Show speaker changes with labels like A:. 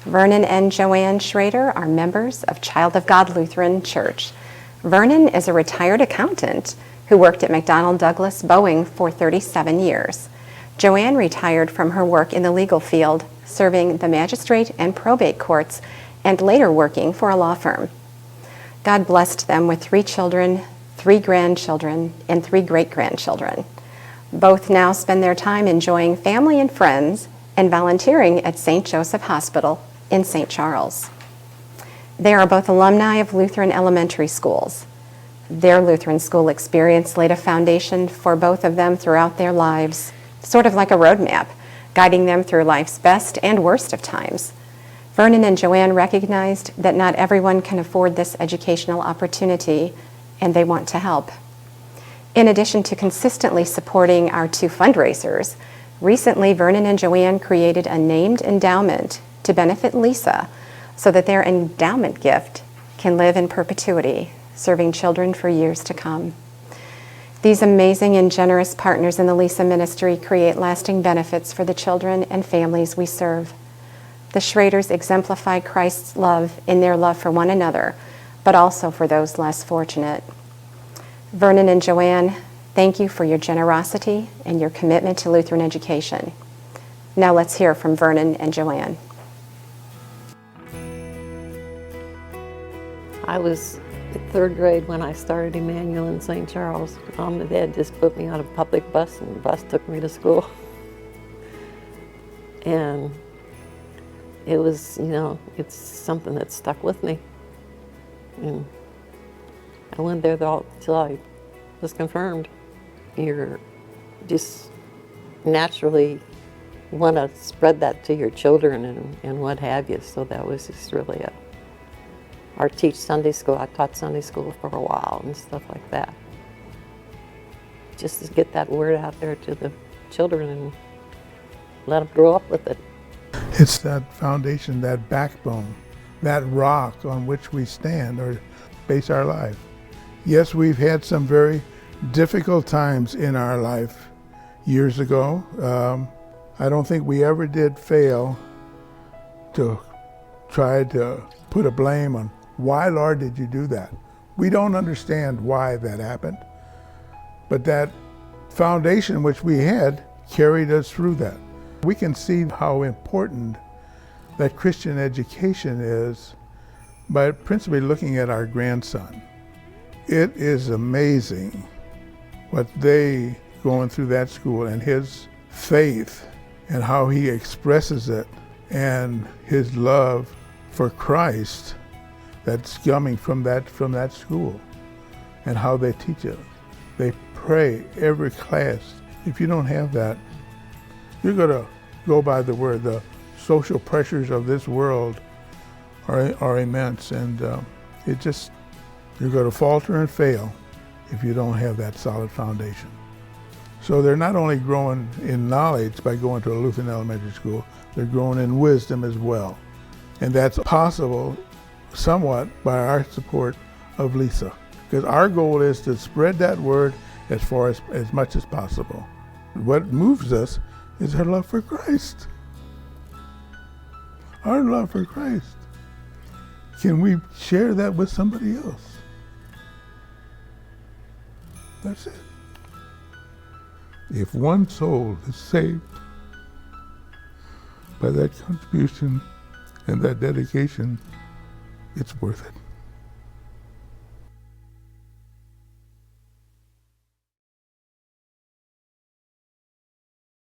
A: Vernon and Joann Schroeder are members of Child of God Lutheran Church. Vernon is a retired accountant who worked at McDonnell Douglas Boeing for 37 years. Joann retired from her work in the legal field, serving the magistrate and probate courts, and later working for a law firm. God blessed them with 3 children, 3 grandchildren, and 3 great-grandchildren. Both now spend their time enjoying family and friends and volunteering at St. Joseph Hospital in St. Charles. They are both alumni of Lutheran elementary schools. Their Lutheran school experience laid a foundation for both of them throughout their lives, sort of like a roadmap, guiding them through life's best and worst of times. Vernon and Joann recognized that not everyone can afford this educational opportunity, and they want to help. In addition to consistently supporting our 2 fundraisers, recently Vernon and Joann created a named endowment to benefit LESA so that their endowment gift can live in perpetuity, serving children for years to come. These amazing and generous partners in the LESA ministry create lasting benefits for the children and families we serve. The Schroeders exemplify Christ's love in their love for one another, but also for those less fortunate. Vernon and Joann, thank you for your generosity and your commitment to Lutheran education. Now let's hear from Vernon and Joann.
B: I was in 3rd grade when I started Emmanuel in St. Charles. Mom and Dad just put me on a public bus, and the bus took me to school. And it was, it's something that stuck with me. And I went there till I was confirmed. You're just naturally want to spread that to your children and what have you. So that was just really or teach Sunday school. I taught Sunday school for a while and stuff like that. Just to get that word out there to the children and let them grow up with it.
C: It's that foundation, that backbone, that rock on which we stand or base our life. Yes, we've had some very difficult times in our life years ago. I don't think we ever did fail to try to put a blame on why, Lord, did you do that? We don't understand why that happened, but that foundation which we had carried us through that. We can see how important that Christian education is by principally looking at our grandson. It is amazing what they going through that school and his faith and how he expresses it and his love for Christ that's coming from that school and how they teach it. They pray every class. If you don't have that, you're going to go by the word. The social pressures of this world are immense, and you're going to falter and fail if you don't have that solid foundation. So they're not only growing in knowledge by going to a Lutheran elementary school, they're growing in wisdom as well. And that's possible somewhat by our support of LESA, because our goal is to spread that word as much as possible. What moves us is our love for Christ. Our love for Christ. Can we share that with somebody else? That's it. If one soul is saved by that contribution and that dedication, it's worth it.